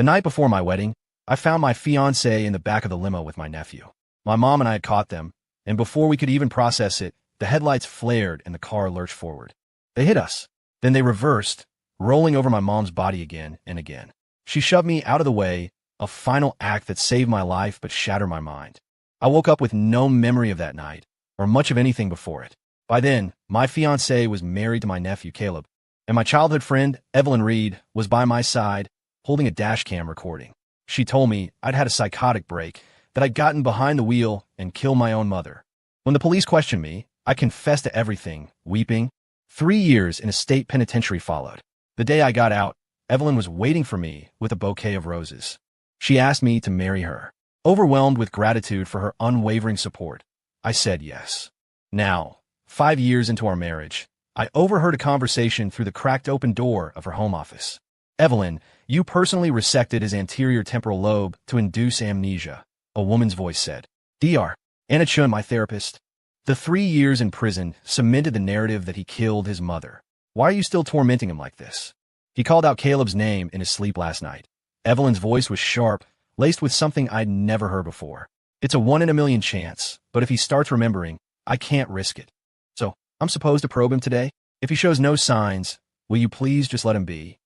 The night before my wedding, I found my fiancée in the back of the limo with my nephew. My mom and I had caught them, and before we could even process it, the headlights flared and the car lurched forward. They hit us. Then they reversed, rolling over my mom's body again and again. She shoved me out of the way, a final act that saved my life but shattered my mind. I woke up with no memory of that night, or much of anything before it. By then, my fiancée was married to my nephew, Caleb, and my childhood friend, Evelyn Reed, was by my side, holding a dash cam recording. She told me I'd had a psychotic break, that I'd gotten behind the wheel and killed my own mother. When the police questioned me, I confessed to everything, weeping. 3 years in a state penitentiary followed. The day I got out, Evelyn was waiting for me with a bouquet of roses. She asked me to marry her. Overwhelmed with gratitude for her unwavering support, I said yes. Now, 5 years into our marriage, I overheard a conversation through the cracked open door of her home office. Evelyn, you personally resected his anterior temporal lobe to induce amnesia, a woman's voice said. Dr. Anna Chun, my therapist. The 3 years in prison cemented the narrative that he killed his mother. Why are you still tormenting him like this? He called out Caleb's name in his sleep last night. Evelyn's voice was sharp, laced with something I'd never heard before. It's a 1 in a million chance, but if he starts remembering, I can't risk it. So, I'm supposed to probe him today? If he shows no signs, will you please just let him be?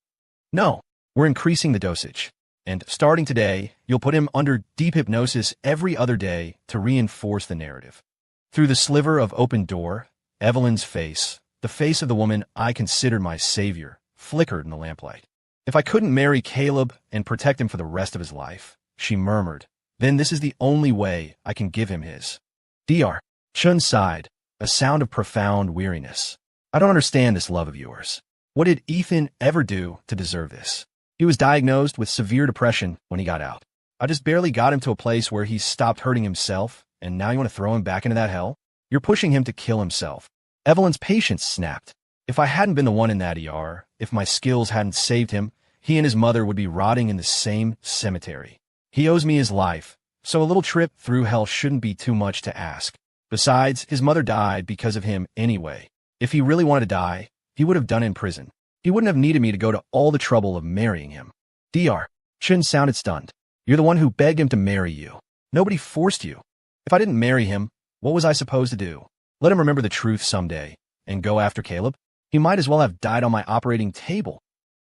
No, we're increasing the dosage. And starting today, you'll put him under deep hypnosis every other day to reinforce the narrative. Through the sliver of open door, Evelyn's face, the face of the woman I considered my savior, flickered in the lamplight. If I couldn't marry Caleb and protect him for the rest of his life, she murmured, then this is the only way I can give him his. Dr. Chun sighed, a sound of profound weariness. I don't understand this love of yours. What did Ethan ever do to deserve this? He was diagnosed with severe depression when he got out. I just barely got him to a place where he stopped hurting himself, and now you want to throw him back into that hell? You're pushing him to kill himself. Evelyn's patience snapped. If I hadn't been the one in that ER, if my skills hadn't saved him, he and his mother would be rotting in the same cemetery. He owes me his life, so a little trip through hell shouldn't be too much to ask. Besides, his mother died because of him anyway. If he really wanted to die, he would have done it in prison. He wouldn't have needed me to go to all the trouble of marrying him. Dr. Chun sounded stunned. You're the one who begged him to marry you. Nobody forced you. If I didn't marry him, what was I supposed to do? Let him remember the truth someday and go after Caleb? He might as well have died on my operating table.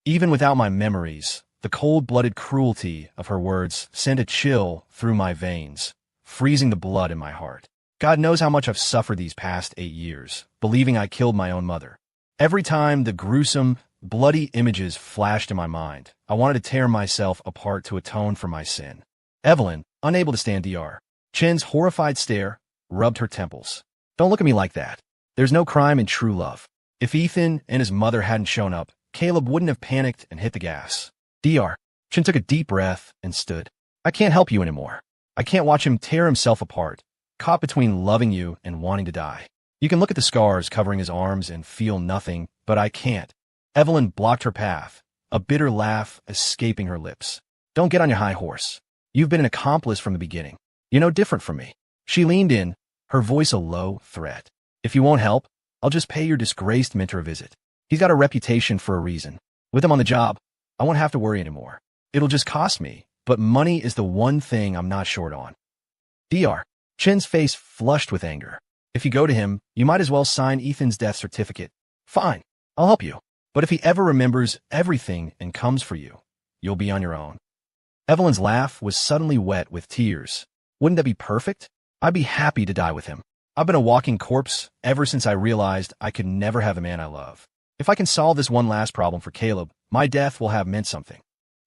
Even without my memories, the cold-blooded cruelty of her words sent a chill through my veins, freezing the blood in my heart. God knows how much I've suffered these past 8 years, believing I killed my own mother. Every time the gruesome, bloody images flashed in my mind, I wanted to tear myself apart to atone for my sin. Evelyn, unable to stand Dr. Chen's horrified stare, rubbed her temples. Don't look at me like that. There's no crime in true love. If Ethan and his mother hadn't shown up, Caleb wouldn't have panicked and hit the gas. Dr. Chen took a deep breath and stood. I can't help you anymore. I can't watch him tear himself apart, caught between loving you and wanting to die. You can look at the scars covering his arms and feel nothing, but I can't. Evelyn blocked her path, a bitter laugh escaping her lips. Don't get on your high horse. You've been an accomplice from the beginning. You're no different from me. She leaned in, her voice a low threat. If you won't help, I'll just pay your disgraced mentor a visit. He's got a reputation for a reason. With him on the job, I won't have to worry anymore. It'll just cost me, but money is the one thing I'm not short on. Dr. Chen's face flushed with anger. If you go to him, you might as well sign Ethan's death certificate. Fine, I'll help you. But if he ever remembers everything and comes for you, you'll be on your own. Evelyn's laugh was suddenly wet with tears. Wouldn't that be perfect? I'd be happy to die with him. I've been a walking corpse ever since I realized I could never have a man I love. If I can solve this one last problem for Caleb, my death will have meant something.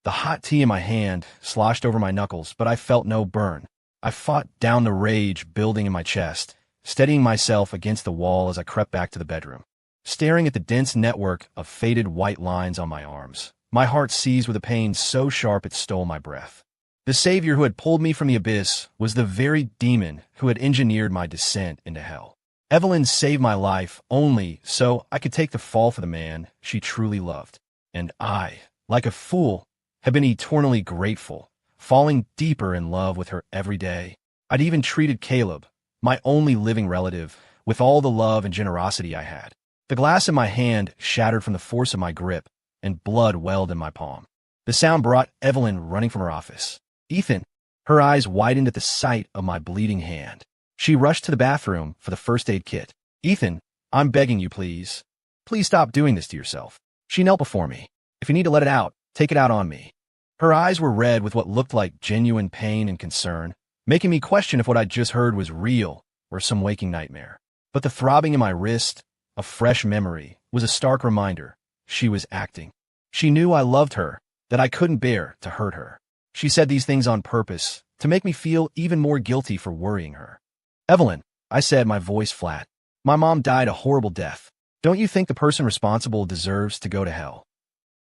The hot tea in my hand sloshed over my knuckles, but I felt no burn. I fought down the rage building in my chest, steadying myself against the wall as I crept back to the bedroom. Staring at the dense network of faded white lines on my arms, my heart seized with a pain so sharp it stole my breath. The savior who had pulled me from the abyss was the very demon who had engineered my descent into hell. Evelyn saved my life only so I could take the fall for the man she truly loved. And I, like a fool, have been eternally grateful, falling deeper in love with her every day. I'd even treated Caleb, my only living relative, with all the love and generosity I had. The glass in my hand shattered from the force of my grip, and blood welled in my palm. The sound brought Evelyn running from her office. Ethan. Her eyes widened at the sight of my bleeding hand. She rushed to the bathroom for the first aid kit. Ethan, I'm begging you, please. Please stop doing this to yourself. She knelt before me. If you need to let it out, take it out on me. Her eyes were red with what looked like genuine pain and concern, making me question if what I'd just heard was real or some waking nightmare. But the throbbing in my wrist, a fresh memory, was a stark reminder. She was acting. She knew I loved her, that I couldn't bear to hurt her. She said these things on purpose, to make me feel even more guilty for worrying her. Evelyn, I said, my voice flat. My mom died a horrible death. Don't you think the person responsible deserves to go to hell?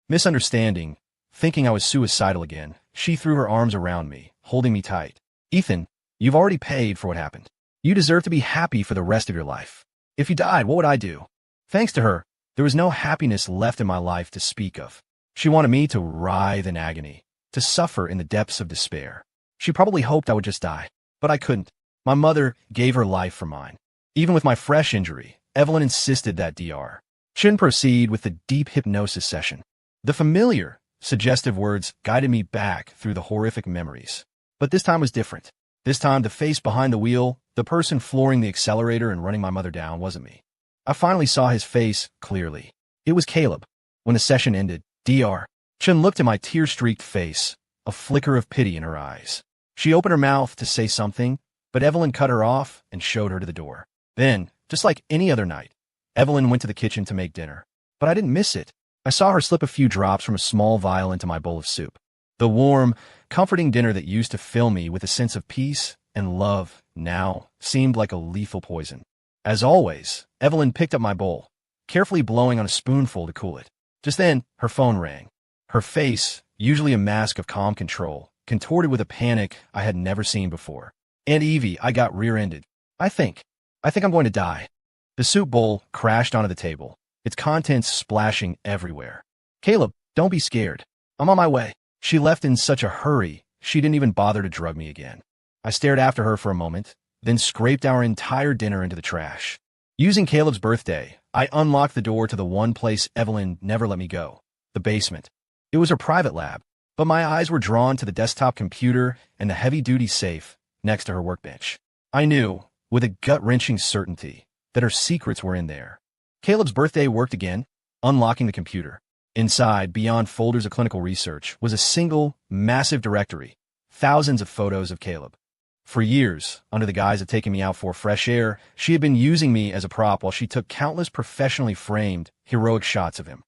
Misunderstanding, thinking I was suicidal again, she threw her arms around me, holding me tight. Ethan, you've already paid for what happened. You deserve to be happy for the rest of your life. If you died, what would I do? Thanks to her, there was no happiness left in my life to speak of. She wanted me to writhe in agony, to suffer in the depths of despair. She probably hoped I would just die, but I couldn't. My mother gave her life for mine. Even with my fresh injury, Evelyn insisted that Dr. shouldn't proceed with the deep hypnosis session. The familiar, suggestive words guided me back through the horrific memories. But this time was different. This time, the face behind the wheel, the person flooring the accelerator and running my mother down, wasn't me. I finally saw his face clearly. It was Caleb. When the session ended, Dr. Chen looked at my tear-streaked face, a flicker of pity in her eyes. She opened her mouth to say something, but Evelyn cut her off and showed her to the door. Then, just like any other night, Evelyn went to the kitchen to make dinner. But I didn't miss it. I saw her slip a few drops from a small vial into my bowl of soup. The warm, comforting dinner that used to fill me with a sense of peace and love now seemed like a lethal poison. As always, Evelyn picked up my bowl, carefully blowing on a spoonful to cool it. Just then, her phone rang. Her face, usually a mask of calm control, contorted with a panic I had never seen before. Aunt Evie, I got rear-ended. I think I'm going to die. The soup bowl crashed onto the table, its contents splashing everywhere. Caleb, don't be scared. I'm on my way. She left in such a hurry, she didn't even bother to drug me again. I stared after her for a moment, then scraped our entire dinner into the trash. Using Caleb's birthday, I unlocked the door to the one place Evelyn never let me go, the basement. It was her private lab, but my eyes were drawn to the desktop computer and the heavy-duty safe next to her workbench. I knew, with a gut-wrenching certainty, that her secrets were in there. Caleb's birthday worked again, unlocking the computer. Inside, beyond folders of clinical research, was a single, massive directory, thousands of photos of Caleb. For years, under the guise of taking me out for fresh air, she had been using me as a prop while she took countless professionally framed, heroic shots of him.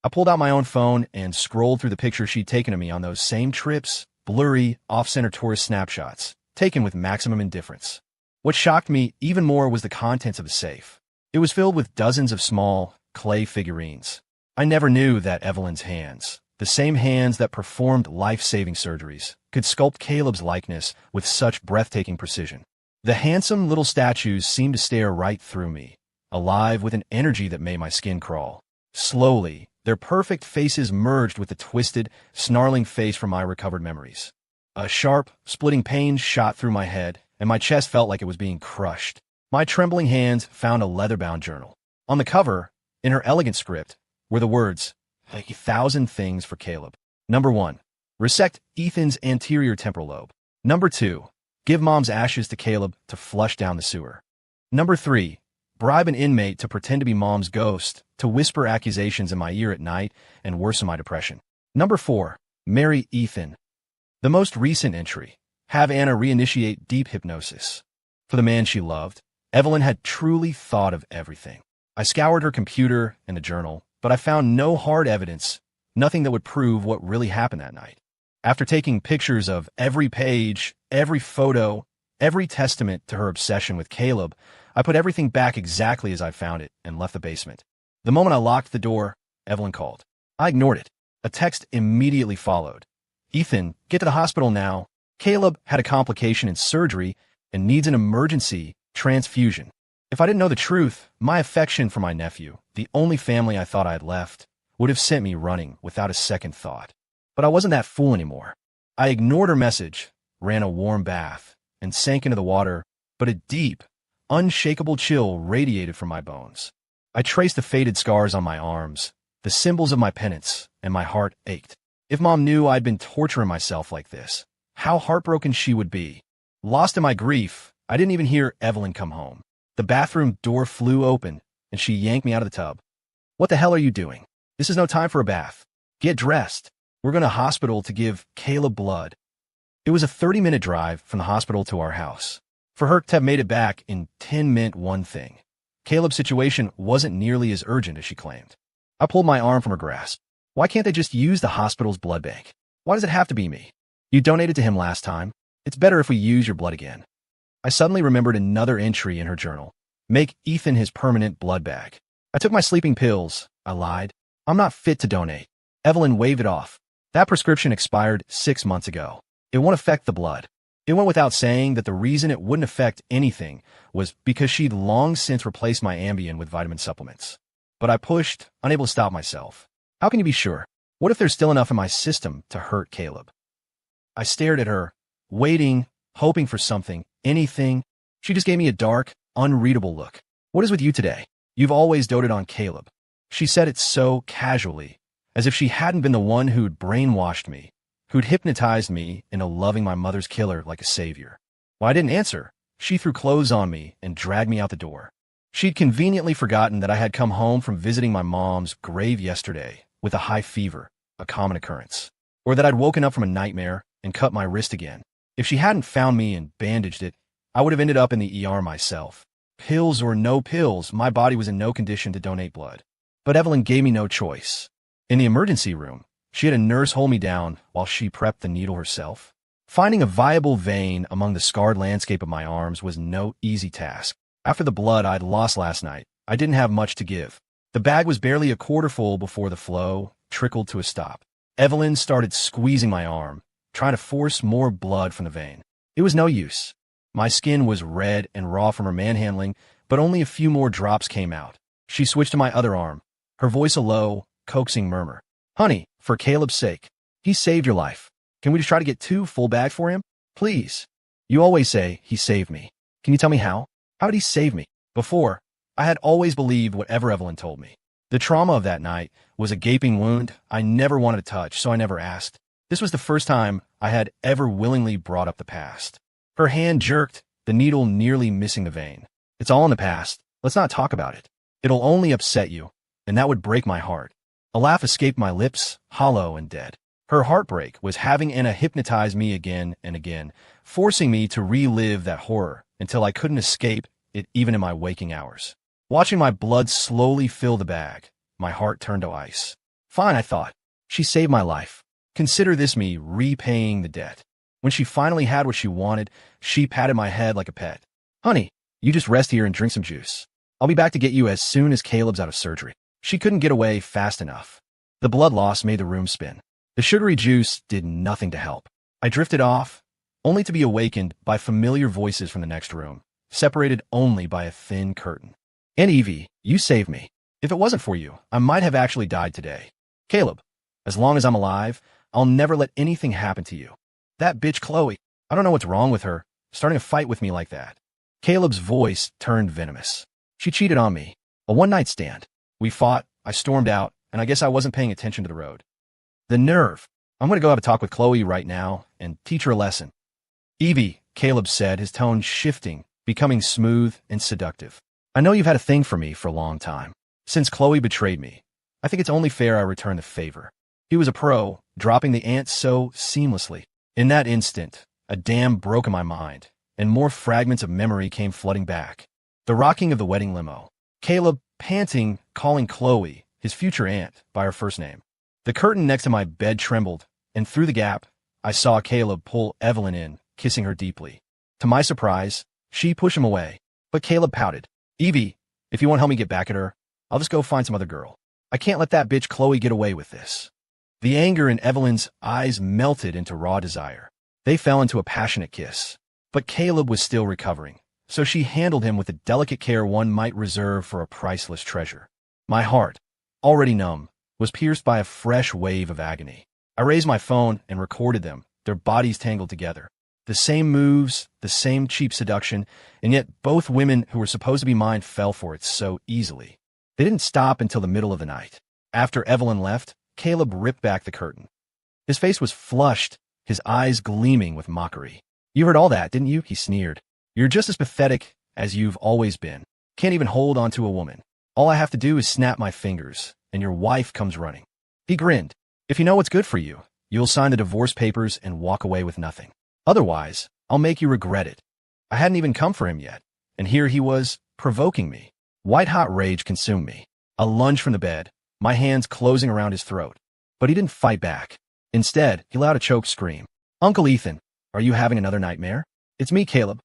I pulled out my own phone and scrolled through the pictures she'd taken of me on those same trips, blurry, off-center tourist snapshots, taken with maximum indifference. What shocked me even more was the contents of the safe. It was filled with dozens of small, clay figurines. I never knew that Evelyn's hands, the same hands that performed life-saving surgeries, could sculpt Caleb's likeness with such breathtaking precision. The handsome little statues seemed to stare right through me, alive with an energy that made my skin crawl. Slowly, their perfect faces merged with the twisted, snarling face from my recovered memories. A sharp, splitting pain shot through my head, and my chest felt like it was being crushed. My trembling hands found a leather-bound journal. On the cover, in her elegant script, were the words, 1,000 things for Caleb. Number 1. Resect Ethan's anterior temporal lobe. Number 2. Give mom's ashes to Caleb to flush down the sewer. Number 3. Bribe an inmate to pretend to be mom's ghost, to whisper accusations in my ear at night and worsen my depression. Number 4. Marry Ethan. The most recent entry. Have Anna reinitiate deep hypnosis. For the man she loved, Evelyn had truly thought of everything. I scoured her computer and the journal, but I found no hard evidence, nothing that would prove what really happened that night. After taking pictures of every page, every photo, every testament to her obsession with Caleb, I put everything back exactly as I found it and left the basement. The moment I locked the door, Evelyn called. I ignored it. A text immediately followed. Ethan, get to the hospital now. Caleb had a complication in surgery and needs an emergency transfusion. If I didn't know the truth, my affection for my nephew, the only family I thought I had left, would have sent me running without a second thought. But I wasn't that fool anymore. I ignored her message, ran a warm bath, and sank into the water, but a deep, unshakable chill radiated from my bones. I traced the faded scars on my arms, the symbols of my penance, and my heart ached. If Mom knew I'd been torturing myself like this, how heartbroken she would be. Lost in my grief, I didn't even hear Evelyn come home. The bathroom door flew open, and she yanked me out of the tub. What the hell are you doing? This is no time for a bath. Get dressed. We're going to hospital to give Caleb blood. It was a 30-minute drive from the hospital to our house. For her to have made it back in 10 meant one thing. Caleb's situation wasn't nearly as urgent as she claimed. I pulled my arm from her grasp. Why can't they just use the hospital's blood bank? Why does it have to be me? You donated to him last time. It's better if we use your blood again. I suddenly remembered another entry in her journal. Make Ethan his permanent blood bag. I took my sleeping pills. I lied. I'm not fit to donate. Evelyn waved it off. That prescription expired 6 months ago. It won't affect the blood. It went without saying that the reason it wouldn't affect anything was because she'd long since replaced my Ambien with vitamin supplements. But I pushed, unable to stop myself. How can you be sure? What if there's still enough in my system to hurt Caleb? I stared at her, waiting, hoping for something, anything. She just gave me a dark, unreadable look. What is with you today? You've always doted on Caleb. She said it so casually, as if she hadn't been the one who'd brainwashed me, who'd hypnotized me into loving my mother's killer like a savior. Well, I didn't answer. She threw clothes on me and dragged me out the door. She'd conveniently forgotten that I had come home from visiting my mom's grave yesterday with a high fever, a common occurrence, or that I'd woken up from a nightmare and cut my wrist again. If she hadn't found me and bandaged it, I would have ended up in the ER myself. Pills or no pills, my body was in no condition to donate blood. But Evelyn gave me no choice. In the emergency room, she had a nurse hold me down while she prepped the needle herself. Finding a viable vein among the scarred landscape of my arms was no easy task. After the blood I'd lost last night, I didn't have much to give. The bag was barely a quarter full before the flow trickled to a stop. Evelyn started squeezing my arm, trying to force more blood from the vein. It was no use. My skin was red and raw from her manhandling, but only a few more drops came out. She switched to my other arm, her voice a low, coaxing murmur. Honey, for Caleb's sake, he saved your life. Can we just try to get 2 full bags for him? Please. You always say he saved me. Can you tell me how? How did he save me? Before, I had always believed whatever Evelyn told me. The trauma of that night was a gaping wound I never wanted to touch, so I never asked. This was the first time I had ever willingly brought up the past. Her hand jerked, the needle nearly missing the vein. It's all in the past. Let's not talk about it. It'll only upset you, and that would break my heart. A laugh escaped my lips, hollow and dead. Her heartbreak was having Anna hypnotize me again and again, forcing me to relive that horror until I couldn't escape it even in my waking hours. Watching my blood slowly fill the bag, my heart turned to ice. Fine, I thought. She saved my life. Consider this me repaying the debt. When she finally had what she wanted, she patted my head like a pet. Honey, you just rest here and drink some juice. I'll be back to get you as soon as Caleb's out of surgery. She couldn't get away fast enough. The blood loss made the room spin. The sugary juice did nothing to help. I drifted off, only to be awakened by familiar voices from the next room, separated only by a thin curtain. Aunt Evie, you saved me. If it wasn't for you, I might have actually died today. Caleb, as long as I'm alive, I'll never let anything happen to you. That bitch Chloe, I don't know what's wrong with her, starting a fight with me like that. Caleb's voice turned venomous. She cheated on me. A one-night stand. We fought, I stormed out, and I guess I wasn't paying attention to the road. The nerve. I'm going to go have a talk with Chloe right now and teach her a lesson. Evie, Caleb said, his tone shifting, becoming smooth and seductive. I know you've had a thing for me for a long time. Since Chloe betrayed me, I think it's only fair I return the favor. He was a pro, dropping the ant so seamlessly. In that instant, a dam broke in my mind, and more fragments of memory came flooding back. The rocking of the wedding limo. Caleb, panting, calling Chloe, his future aunt, by her first name. The curtain next to my bed trembled, and through the gap, I saw Caleb pull Evelyn in, kissing her deeply. To my surprise, she pushed him away, but Caleb pouted. Evie, if you won't help me get back at her, I'll just go find some other girl. I can't let that bitch Chloe get away with this. The anger in Evelyn's eyes melted into raw desire. They fell into a passionate kiss. But Caleb was still recovering, so she handled him with the delicate care one might reserve for a priceless treasure. My heart, already numb, was pierced by a fresh wave of agony. I raised my phone and recorded them, their bodies tangled together. The same moves, the same cheap seduction, and yet both women who were supposed to be mine fell for it so easily. They didn't stop until the middle of the night. After Evelyn left, Caleb ripped back the curtain. His face was flushed, his eyes gleaming with mockery. You heard all that, didn't you? He sneered. You're just as pathetic as you've always been. Can't even hold on to a woman. All I have to do is snap my fingers, and your wife comes running. He grinned. If you know what's good for you, you'll sign the divorce papers and walk away with nothing. Otherwise, I'll make you regret it. I hadn't even come for him yet, and here he was, provoking me. White-hot rage consumed me. I lunged from the bed, my hands closing around his throat. But he didn't fight back. Instead, he let out a choked scream. Uncle Ethan, are you having another nightmare? It's me, Caleb.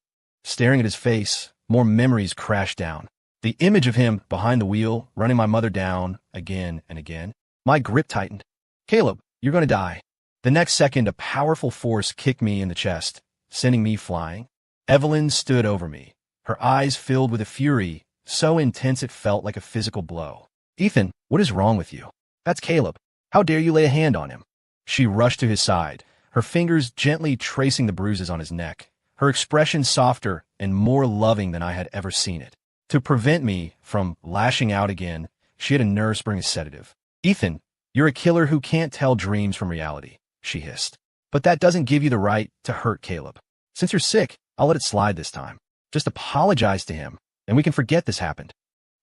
Staring at his face, more memories crashed down. The image of him behind the wheel, running my mother down again and again. My grip tightened. Caleb, you're going to die. The next second, a powerful force kicked me in the chest, sending me flying. Evelyn stood over me, her eyes filled with a fury so intense it felt like a physical blow. Ethan, what is wrong with you? That's Caleb. How dare you lay a hand on him? She rushed to his side, her fingers gently tracing the bruises on his neck, her expression softer and more loving than I had ever seen it. To prevent me from lashing out again, she had a nurse bring a sedative. Ethan, you're a killer who can't tell dreams from reality, she hissed. But that doesn't give you the right to hurt Caleb. Since you're sick, I'll let it slide this time. Just apologize to him, and we can forget this happened.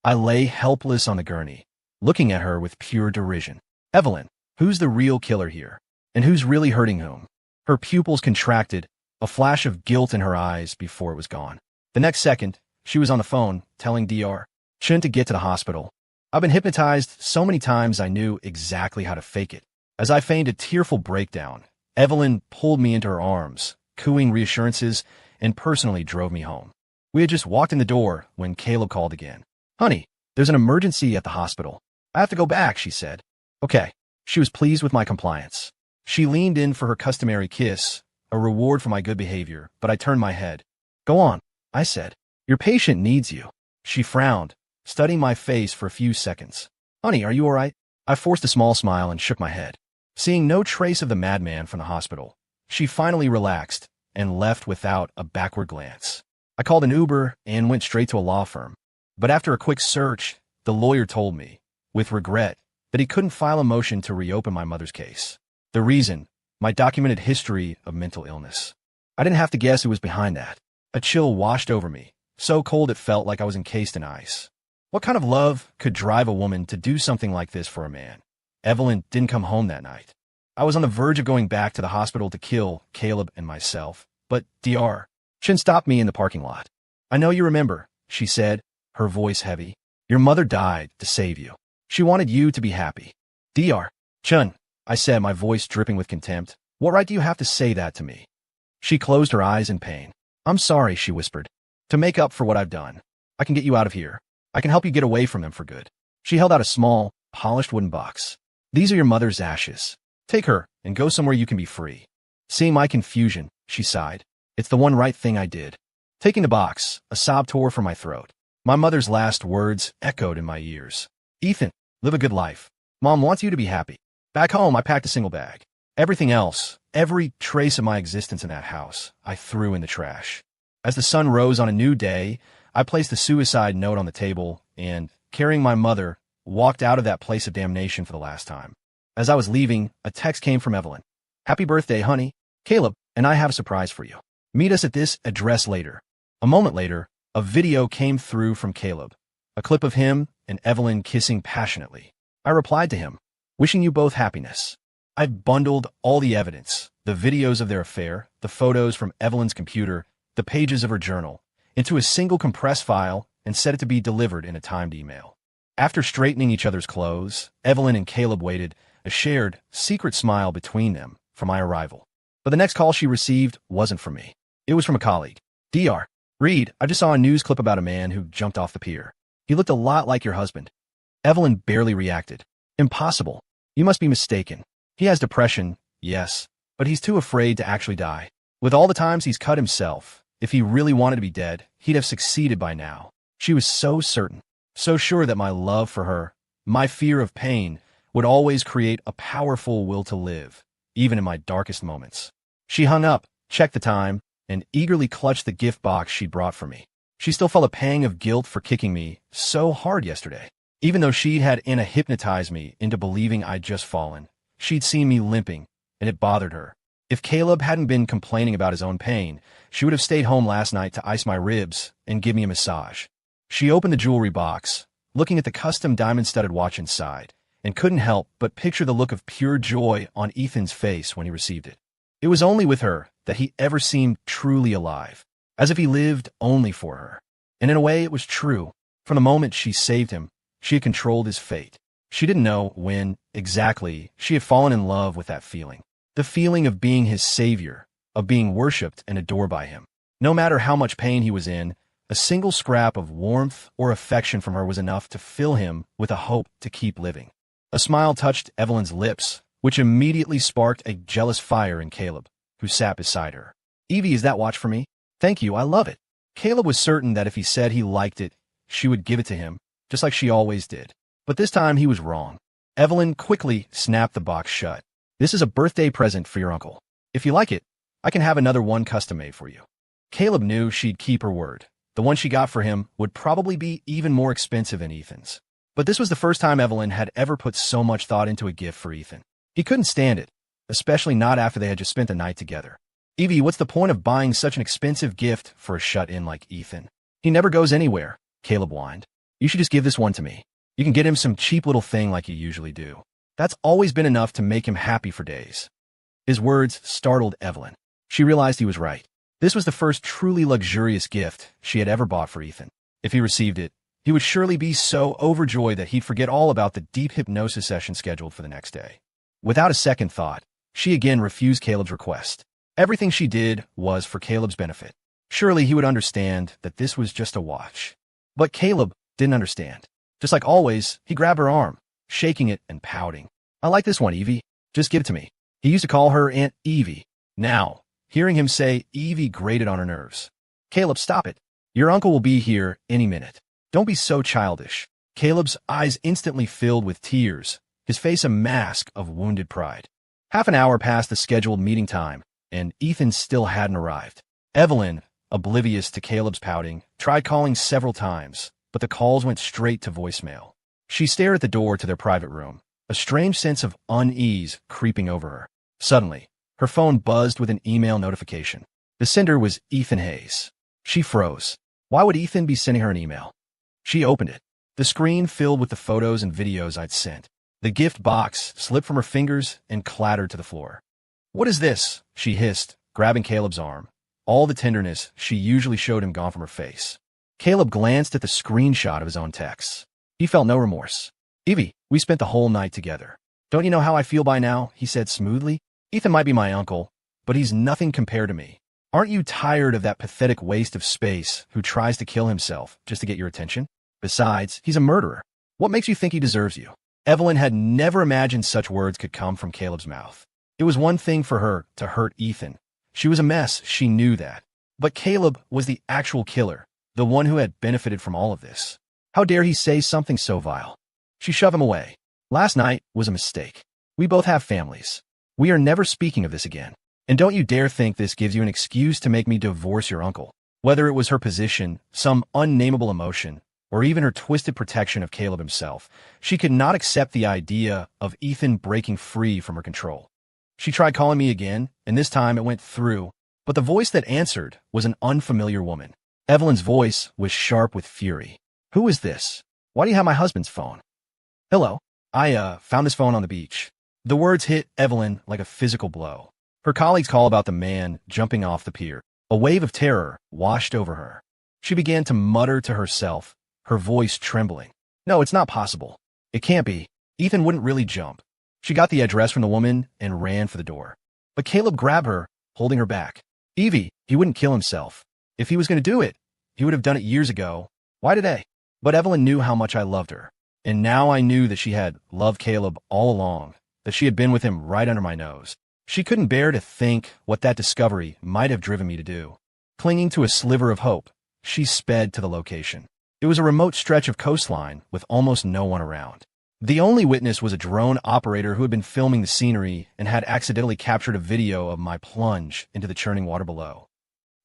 I lay helpless on the gurney, looking at her with pure derision. Evelyn, who's the real killer here? And who's really hurting whom? Her pupils contracted, a flash of guilt in her eyes before it was gone. The next second, she was on the phone, telling Dr. Chen to get to the hospital. I've been hypnotized so many times I knew exactly how to fake it. As I feigned a tearful breakdown, Evelyn pulled me into her arms, cooing reassurances, and personally drove me home. We had just walked in the door when Caleb called again. Honey, there's an emergency at the hospital. I have to go back, she said. Okay. She was pleased with my compliance. She leaned in for her customary kiss, a reward for my good behavior, but I turned my head. Go on, I said. Your patient needs you. She frowned, studying my face for a few seconds. Honey, are you all right? I forced a small smile and shook my head. Seeing no trace of the madman from the hospital, she finally relaxed and left without a backward glance. I called an Uber and went straight to a law firm. But after a quick search, the lawyer told me, with regret, that he couldn't file a motion to reopen my mother's case. The reason, my documented history of mental illness. I didn't have to guess who was behind that. A chill washed over me, so cold it felt like I was encased in ice. What kind of love could drive a woman to do something like this for a man? Evelyn didn't come home that night. I was on the verge of going back to the hospital to kill Caleb and myself, but Dr. Chen stopped me in the parking lot. I know you remember, she said, her voice heavy. Your mother died to save you. She wanted you to be happy. Dr. Chen, I said, my voice dripping with contempt. What right do you have to say that to me? She closed her eyes in pain. I'm sorry, she whispered. To make up for what I've done, I can get you out of here. I can help you get away from them for good. She held out a small, polished wooden box. These are your mother's ashes. Take her and go somewhere you can be free. Seeing my confusion, she sighed. It's the one right thing I did. Taking the box, a sob tore from my throat. My mother's last words echoed in my ears. Ethan, live a good life. Mom wants you to be happy. Back home, I packed a single bag. Everything else, every trace of my existence in that house, I threw in the trash. As the sun rose on a new day, I placed the suicide note on the table and, carrying my mother, walked out of that place of damnation for the last time. As I was leaving, a text came from Evelyn. Happy birthday, honey. Caleb and I have a surprise for you. Meet us at this address later. A moment later, a video came through from Caleb, a clip of him and Evelyn kissing passionately. I replied to him, wishing you both happiness. I bundled all the evidence, the videos of their affair, the photos from Evelyn's computer, the pages of her journal, into a single compressed file and set it to be delivered in a timed email. After straightening each other's clothes, Evelyn and Caleb waited, a shared, secret smile between them, for my arrival. But the next call she received wasn't from me. It was from a colleague. Dr. Reed, I just saw a news clip about a man who jumped off the pier. He looked a lot like your husband. Evelyn barely reacted. Impossible. You must be mistaken. He has depression, yes, but he's too afraid to actually die. With all the times he's cut himself, if he really wanted to be dead, he'd have succeeded by now. She was so certain, so sure that my love for her, my fear of pain, would always create a powerful will to live, even in my darkest moments. She hung up, checked the time, and eagerly clutched the gift box she'd brought for me. She still felt a pang of guilt for kicking me so hard yesterday. Even though she'd had Anna hypnotize me into believing I'd just fallen, she'd seen me limping, and it bothered her. If Caleb hadn't been complaining about his own pain, she would have stayed home last night to ice my ribs and give me a massage. She opened the jewelry box, looking at the custom diamond-studded watch inside, and couldn't help but picture the look of pure joy on Ethan's face when he received it. It was only with her that he ever seemed truly alive, as if he lived only for her. And in a way, it was true. From the moment she saved him, she had controlled his fate. She didn't know when, exactly, she had fallen in love with that feeling. The feeling of being his savior, of being worshipped and adored by him. No matter how much pain he was in, a single scrap of warmth or affection from her was enough to fill him with a hope to keep living. A smile touched Evelyn's lips, which immediately sparked a jealous fire in Caleb, who sat beside her. "Evie, is that watch for me?" "Thank you, I love it." Caleb was certain that if he said he liked it, she would give it to him, just like she always did. But this time he was wrong. Evelyn quickly snapped the box shut. "This is a birthday present for your uncle. If you like it, I can have another one custom made for you." Caleb knew she'd keep her word. The one she got for him would probably be even more expensive than Ethan's. But this was the first time Evelyn had ever put so much thought into a gift for Ethan. He couldn't stand it, especially not after they had just spent the night together. "Evie, what's the point of buying such an expensive gift for a shut-in like Ethan? He never goes anywhere," Caleb whined. "You should just give this one to me. You can get him some cheap little thing like you usually do. That's always been enough to make him happy for days." His words startled Evelyn. She realized he was right. This was the first truly luxurious gift she had ever bought for Ethan. If he received it, he would surely be so overjoyed that he'd forget all about the deep hypnosis session scheduled for the next day. Without a second thought, she again refused Caleb's request. Everything she did was for Caleb's benefit. Surely he would understand that this was just a watch. But Caleb didn't understand. Just like always, he grabbed her arm, shaking it and pouting. "I like this one, Evie. Just give it to me." He used to call her Aunt Evie. Now, hearing him say Evie grated on her nerves. "Caleb, stop it. Your uncle will be here any minute. Don't be so childish." Caleb's eyes instantly filled with tears, his face a mask of wounded pride. Half an hour past the scheduled meeting time, and Ethan still hadn't arrived. Evelyn, oblivious to Caleb's pouting, tried calling several times, but the calls went straight to voicemail. She stared at the door to their private room, a strange sense of unease creeping over her. Suddenly, her phone buzzed with an email notification. The sender was Ethan Hayes. She froze. Why would Ethan be sending her an email? She opened it. The screen filled with the photos and videos I'd sent. The gift box slipped from her fingers and clattered to the floor. "What is this?" she hissed, grabbing Caleb's arm, all the tenderness she usually showed him gone from her face. Caleb glanced at the screenshot of his own texts. He felt no remorse. "Evie, we spent the whole night together. Don't you know how I feel by now?" he said smoothly. "Ethan might be my uncle, but he's nothing compared to me. Aren't you tired of that pathetic waste of space who tries to kill himself just to get your attention? Besides, he's a murderer. What makes you think he deserves you?" Evelyn had never imagined such words could come from Caleb's mouth. It was one thing for her to hurt Ethan. She was a mess, she knew that. But Caleb was the actual killer, the one who had benefited from all of this. How dare he say something so vile? She shoved him away. "Last night was a mistake. We both have families. We are never speaking of this again. And don't you dare think this gives you an excuse to make me divorce your uncle." Whether it was her position, some unnameable emotion, or even her twisted protection of Caleb himself, she could not accept the idea of Ethan breaking free from her control. She tried calling me again, and this time it went through, but the voice that answered was an unfamiliar woman. Evelyn's voice was sharp with fury. "Who is this? Why do you have my husband's phone?" "Hello. I found this phone on the beach." The words hit Evelyn like a physical blow. Her colleagues call about the man jumping off the pier. A wave of terror washed over her. She began to mutter to herself, her voice trembling. "No, it's not possible. It can't be. Ethan wouldn't really jump." She got the address from the woman and ran for the door. But Caleb grabbed her, holding her back. "Evie, he wouldn't kill himself. If he was going to do it, he would have done it years ago. Why today?" But Evelyn knew how much I loved her. And now I knew that she had loved Caleb all along, that she had been with him right under my nose. She couldn't bear to think what that discovery might have driven me to do. Clinging to a sliver of hope, she sped to the location. It was a remote stretch of coastline with almost no one around. The only witness was a drone operator who had been filming the scenery and had accidentally captured a video of my plunge into the churning water below.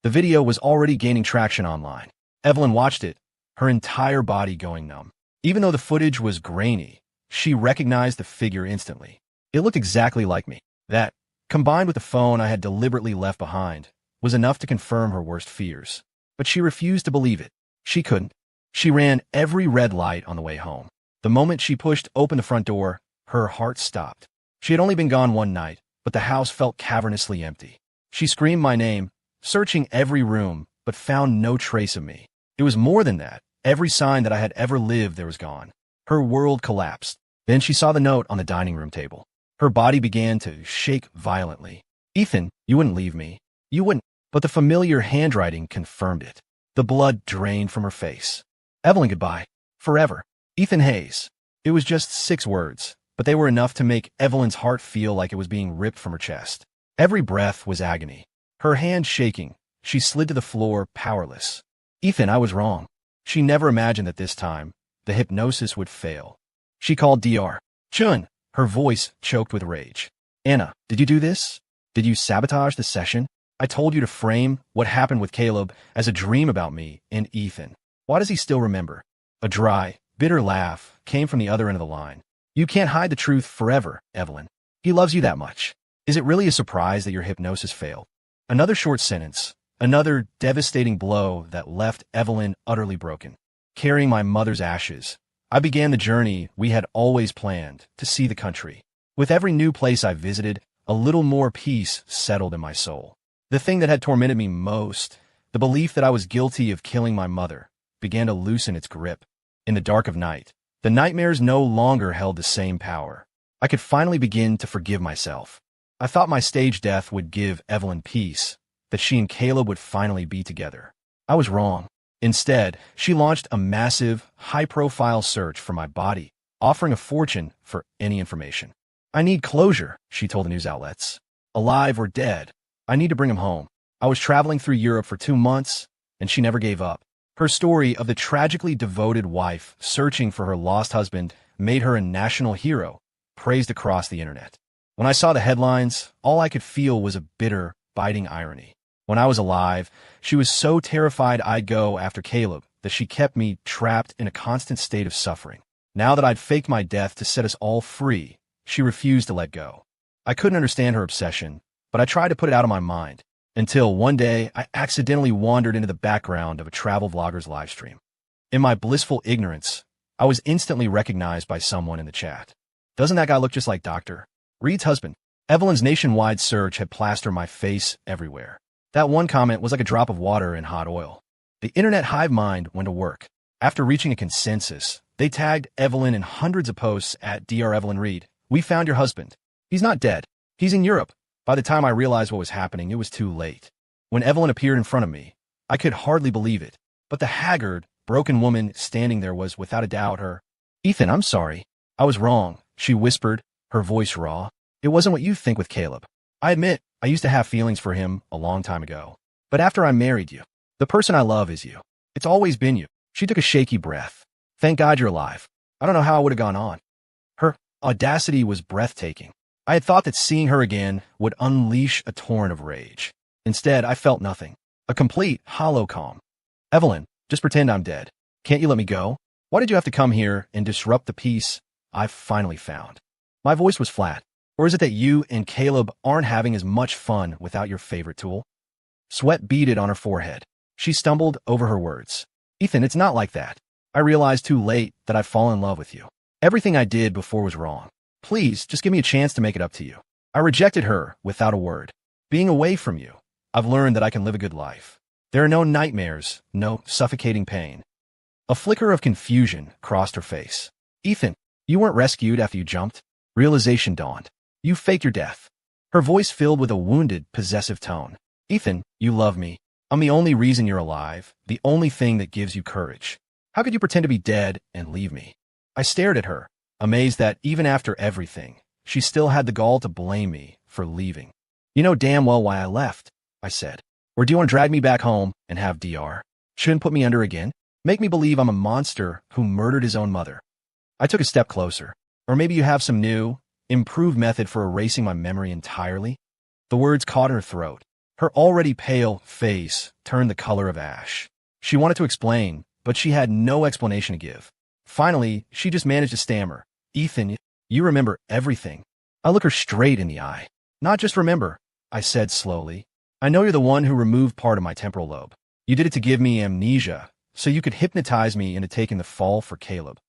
The video was already gaining traction online. Evelyn watched it, her entire body going numb. Even though the footage was grainy, she recognized the figure instantly. It looked exactly like me. That combined with the phone I had deliberately left behind, was enough to confirm her worst fears. But she refused to believe it. She couldn't. She ran every red light on the way home. The moment she pushed open the front door, her heart stopped. She had only been gone one night, but the house felt cavernously empty. She screamed my name, searching every room, but found no trace of me. It was more than that. Every sign that I had ever lived there was gone. Her world collapsed. Then she saw the note on the dining room table. Her body began to shake violently. Ethan, you wouldn't leave me. You wouldn't. But the familiar handwriting confirmed it. The blood drained from her face. Evelyn, goodbye. Forever. Ethan Hayes. It was just 6 words, but they were enough to make Evelyn's heart feel like it was being ripped from her chest. Every breath was agony. Her hand shaking, she slid to the floor, powerless. Ethan, I was wrong. She never imagined that this time, the hypnosis would fail. She called Dr. Chun, her voice choked with rage. Anna, did you do this? Did you sabotage the session? I told you to frame what happened with Caleb as a dream about me and Ethan. Why does he still remember? A dry, bitter laugh came from the other end of the line. You can't hide the truth forever, Evelyn. He loves you that much. Is it really a surprise that your hypnosis failed? Another short sentence, another devastating blow that left Evelyn utterly broken. Carrying my mother's ashes, I began the journey we had always planned, to see the country. With every new place I visited, a little more peace settled in my soul. The thing that had tormented me most, the belief that I was guilty of killing my mother, began to loosen its grip. In the dark of night, the nightmares no longer held the same power. I could finally begin to forgive myself. I thought my stage death would give Evelyn peace, that she and Caleb would finally be together. I was wrong. Instead, she launched a massive, high-profile search for my body, offering a fortune for any information. I need closure, she told the news outlets. Alive or dead, I need to bring him home. I was traveling through Europe for 2 months, and she never gave up. Her story of the tragically devoted wife searching for her lost husband made her a national hero, praised across the internet. When I saw the headlines, all I could feel was a bitter, biting irony. When I was alive, she was so terrified I'd go after Caleb that she kept me trapped in a constant state of suffering. Now that I'd faked my death to set us all free, she refused to let go. I couldn't understand her obsession, but I tried to put it out of my mind, until one day I accidentally wandered into the background of a travel vlogger's livestream. In my blissful ignorance, I was instantly recognized by someone in the chat. Doesn't that guy look just like Dr. Reed's husband? Evelyn's nationwide search had plastered my face everywhere. That one comment was like a drop of water in hot oil. The internet hive mind went to work. After reaching a consensus, they tagged Evelyn in hundreds of posts at Dr. Evelyn Reed. We found your husband. He's not dead. He's in Europe. By the time I realized what was happening, it was too late. When Evelyn appeared in front of me, I could hardly believe it. But the haggard, broken woman standing there was without a doubt her. Ethan, I'm sorry. I was wrong, she whispered, her voice raw. It wasn't what you think with Caleb. I admit, I used to have feelings for him a long time ago. But after I married you, the person I love is you. It's always been you. She took a shaky breath. Thank God you're alive. I don't know how I would have gone on. Her audacity was breathtaking. I had thought that seeing her again would unleash a torrent of rage. Instead, I felt nothing. A complete, hollow calm. Evelyn, just pretend I'm dead. Can't you let me go? Why did you have to come here and disrupt the peace I've finally found? My voice was flat. Or is it that you and Caleb aren't having as much fun without your favorite tool? Sweat beaded on her forehead. She stumbled over her words. Ethan, it's not like that. I realized too late that I'd fallen in love with you. Everything I did before was wrong. Please, just give me a chance to make it up to you. I rejected her without a word. Being away from you, I've learned that I can live a good life. There are no nightmares, no suffocating pain. A flicker of confusion crossed her face. Ethan, you weren't rescued after you jumped. Realization dawned. You faked your death. Her voice filled with a wounded, possessive tone. Ethan, you love me. I'm the only reason you're alive, the only thing that gives you courage. How could you pretend to be dead and leave me? I stared at her, amazed that even after everything, she still had the gall to blame me for leaving. You know damn well why I left, I said. Or do you want to drag me back home and have DR? Shouldn't put me under again? Make me believe I'm a monster who murdered his own mother. I took a step closer. Or maybe you have some new, improved method for erasing my memory entirely? The words caught in her throat. Her already pale face turned the color of ash. She wanted to explain, but she had no explanation to give. Finally, she just managed to stammer. Ethan, you remember everything. I look her straight in the eye. Not just remember, I said slowly. I know you're the one who removed part of my temporal lobe. You did it to give me amnesia, so you could hypnotize me into taking the fall for Caleb.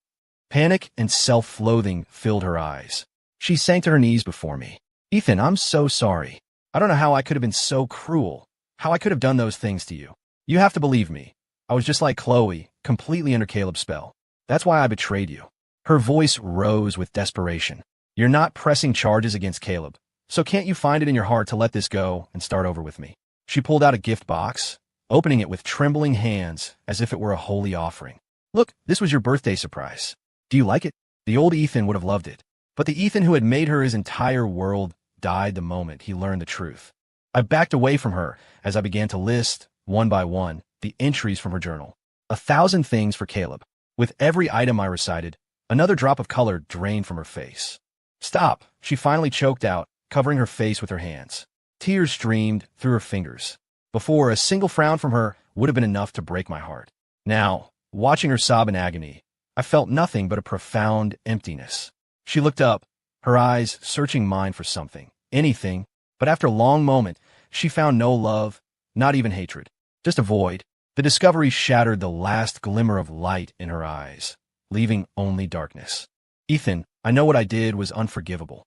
Panic and self-loathing filled her eyes. She sank to her knees before me. Ethan, I'm so sorry. I don't know how I could have been so cruel, how I could have done those things to you. You have to believe me. I was just like Chloe, completely under Caleb's spell. That's why I betrayed you. Her voice rose with desperation. You're not pressing charges against Caleb, so can't you find it in your heart to let this go and start over with me? She pulled out a gift box, opening it with trembling hands as if it were a holy offering. Look, this was your birthday surprise. Do you like it? The old Ethan would have loved it, but the Ethan who had made her his entire world died the moment he learned the truth. I backed away from her as I began to list, one by one, the entries from her journal. 1,000 things for Caleb. With every item I recited, another drop of color drained from her face. Stop, she finally choked out, covering her face with her hands. Tears streamed through her fingers. Before, a single frown from her would have been enough to break my heart. Now, watching her sob in agony, I felt nothing but a profound emptiness. She looked up, her eyes searching mine for something, anything, but after a long moment, she found no love, not even hatred, just a void. The discovery shattered the last glimmer of light in her eyes, leaving only darkness. Ethan, I know what I did was unforgivable.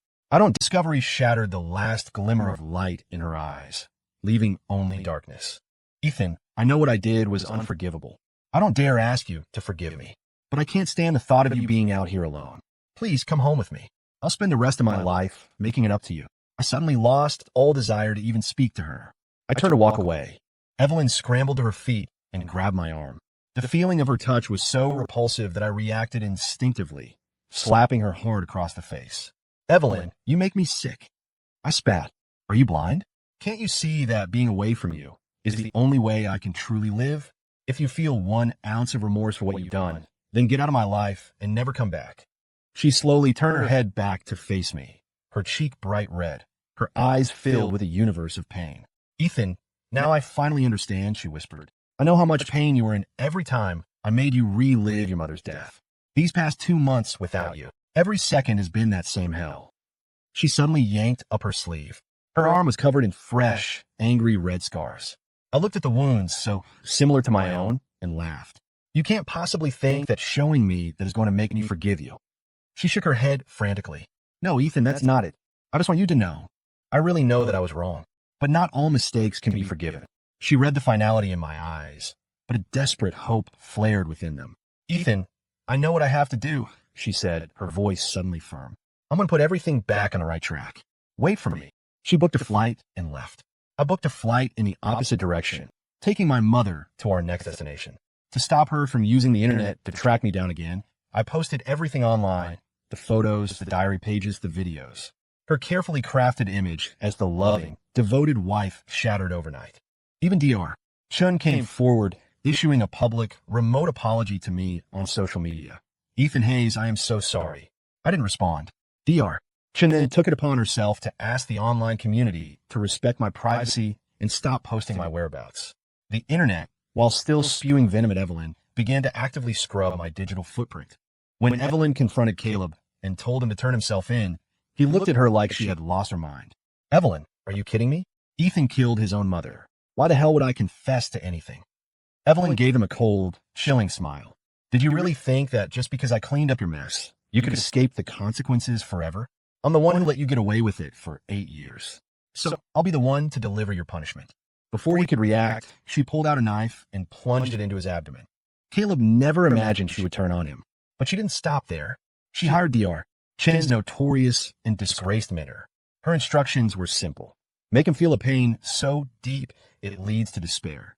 Discovery shattered the last glimmer of light in her eyes, leaving only darkness. Ethan, I know what I did was unforgivable. I don't dare ask you to forgive me, but I can't stand the thought of you being out here alone. Please come home with me. I'll spend the rest of my life making it up to you. I suddenly lost all desire to even speak to her. I turned to walk away. Evelyn scrambled to her feet and grabbed my arm. The feeling of her touch was so repulsive that I reacted instinctively, slapping her hard across the face. Evelyn, you make me sick. I spat. Are you blind? Can't you see that being away from you is the only way I can truly live? If you feel 1 ounce of remorse for what you've done, then get out of my life and never come back. She slowly turned her head back to face me, her cheek bright red, her eyes filled with a universe of pain. Ethan, now I finally understand, she whispered. I know how much pain you were in every time I made you relive your mother's death. These past 2 months without you, every second has been that same hell. She suddenly yanked up her sleeve. Her arm was covered in fresh, angry red scars. I looked at the wounds, so similar to my own, and laughed. You can't possibly think that showing me that is going to make me forgive you. She shook her head frantically. No, Ethan, that's not it. I just want you to know. I really know that I was wrong, but not all mistakes can be forgiven. She read the finality in my eyes, but a desperate hope flared within them. Ethan, I know what I have to do, she said, her voice suddenly firm. I'm going to put everything back on the right track. Wait for me. She booked a flight and left. I booked a flight in the opposite direction, taking my mother to our next destination. To stop her from using the internet to track me down again, I posted everything online, the photos, the diary pages, the videos. Her carefully crafted image as the loving, devoted wife shattered overnight. Even Dr. Chun came forward, issuing a public, remote apology to me on social media. Ethan Hayes, I am so sorry. I didn't respond. Dr. Chun then took it upon herself to ask the online community to respect my privacy and stop posting my whereabouts. The internet, while still spewing venom at Evelyn, began to actively scrub my digital footprint. When Evelyn confronted Caleb and told him to turn himself in, he looked at her like she had lost her mind. Evelyn, are you kidding me? Ethan killed his own mother. Why the hell would I confess to anything? Evelyn gave him a cold, chilling smile. Did you really think that just because I cleaned up your mess, you could escape the consequences forever? I'm the one who let you get away with it for 8 years. So I'll be the one to deliver your punishment. Before he could react, she pulled out a knife and plunged it into his abdomen. Caleb never imagined she would turn on him, but she didn't stop there. She hired Dr. Chen's notorious and disgraced mentor. Her instructions were simple. Make him feel a pain so deep it leads to despair.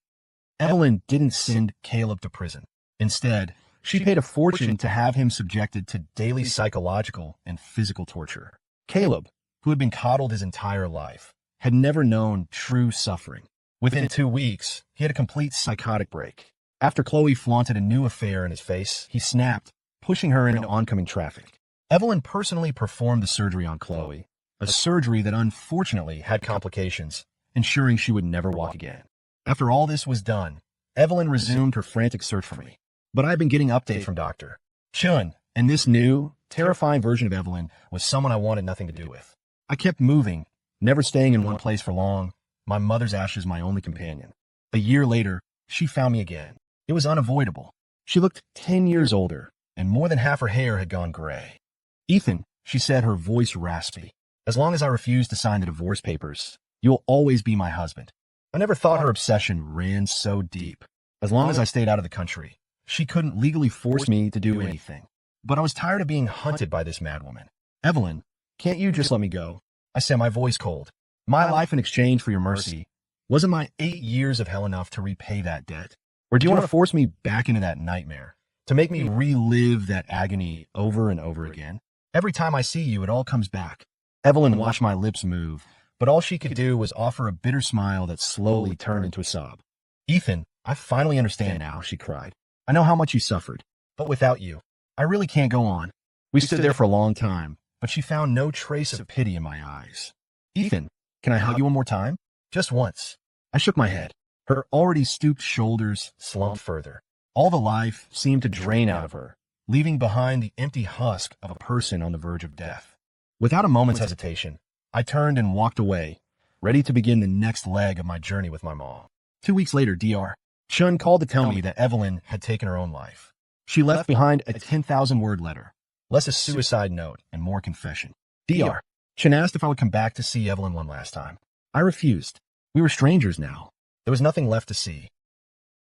Evelyn didn't send Caleb to prison. Instead, she paid a fortune to have him subjected to daily psychological and physical torture. Caleb, who had been coddled his entire life, had never known true suffering. Within 2 weeks, he had a complete psychotic break. After Chloe flaunted a new affair in his face, he snapped, pushing her into oncoming traffic. Evelyn personally performed the surgery on Chloe, a surgery that unfortunately had complications, ensuring she would never walk again. After all this was done, Evelyn resumed her frantic search for me. But I've been getting updates from Dr. Chun, and this new, terrifying version of Evelyn was someone I wanted nothing to do with. I kept moving, Never staying in one place for long, my mother's ashes my only companion. A year later, she found me again. It was unavoidable. She looked 10 years older, and more than half her hair had gone gray. Ethan, she said, her voice raspy, as long as I refuse to sign the divorce papers, you'll always be my husband. I never thought her obsession ran so deep. As long as I stayed out of the country, she couldn't legally force me to do anything. But I was tired of being hunted by this madwoman. Evelyn, can't you just let me go? I said, my voice cold. My life in exchange for your mercy. Wasn't my 8 years of hell enough to repay that debt? Or do you want to force me back into that nightmare? To make me relive that agony over and over again? Every time I see you, it all comes back. Evelyn watched my lips move, but all she could do was offer a bitter smile that slowly turned into a sob. Ethan, I finally understand now, she cried. I know how much you suffered, but without you, I really can't go on. We stood there for a long time, but she found no trace of pity in my eyes. Ethan, can I hug you one more time? Just once. I shook my head. Her already stooped shoulders slumped further. All the life seemed to drain out of her, leaving behind the empty husk of a person on the verge of death. Without a moment's hesitation, I turned and walked away, ready to begin the next leg of my journey with my mom. 2 weeks later, Dr. Chun called to tell me that Evelyn had taken her own life. She left behind a 10,000-word letter, less a suicide note and more confession. Dr. Chun asked if I would come back to see Evelyn one last time. I refused. We were strangers now. There was nothing left to see.